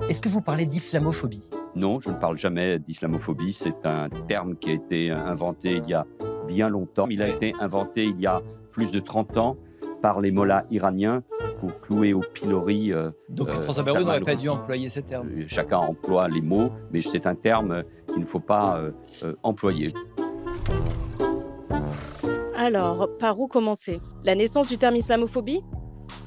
Est-ce que vous parlez d'islamophobie? Non, je ne parle jamais d'islamophobie. C'est un terme qui a été inventé il y a bien longtemps. Il a été inventé il y a plus de 30 ans par les mollahs iraniens pour clouer au pilori Donc François Bayrou n'aurait Salman pas dû Rushdie. employer ces termes. Chacun emploie les mots, mais c'est un terme qu'il ne faut pas employer. Alors, par où commencer? La naissance du terme islamophobie?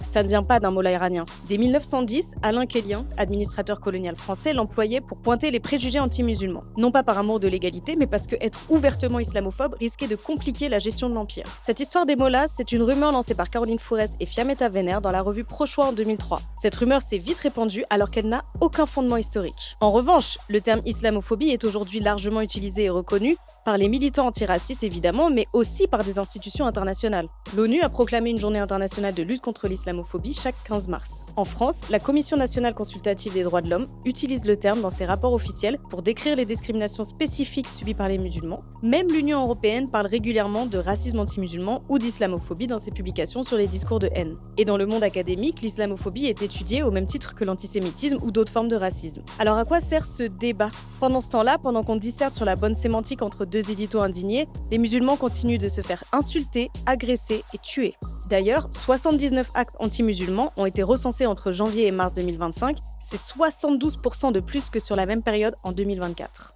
Ça ne vient pas d'un mollah iranien. Dès 1910, Alain Quélien, administrateur colonial français, l'employait pour pointer les préjugés anti-musulmans. Non pas par amour de l'égalité, mais parce que être ouvertement islamophobe risquait de compliquer la gestion de l'Empire. Cette histoire des mollahs, c'est une rumeur lancée par Caroline Fourest et Fiammetta Wener dans la revue Pro-Choix en 2003. Cette rumeur s'est vite répandue alors qu'elle n'a aucun fondement historique. En revanche, le terme islamophobie est aujourd'hui largement utilisé et reconnu par les militants antiracistes évidemment, mais aussi par des institutions internationales. L'ONU a proclamé une journée internationale de lutte contre l'islamophobie chaque 15 mars. En France, la Commission nationale consultative des droits de l'homme utilise le terme dans ses rapports officiels pour décrire les discriminations spécifiques subies par les musulmans. Même l'Union européenne parle régulièrement de racisme anti-musulman ou d'islamophobie dans ses publications sur les discours de haine. Et dans le monde académique, l'islamophobie est étudiée au même titre que l'antisémitisme ou d'autres formes de racisme. Alors à quoi sert ce débat? Pendant ce temps-là, pendant qu'on disserte sur la bonne sémantique entre deux éditos indignés, les musulmans continuent de se faire insulter, agresser et tuer. D'ailleurs, 79 actes anti-musulmans ont été recensés entre janvier et mars 2025, c'est 72% de plus que sur la même période en 2024.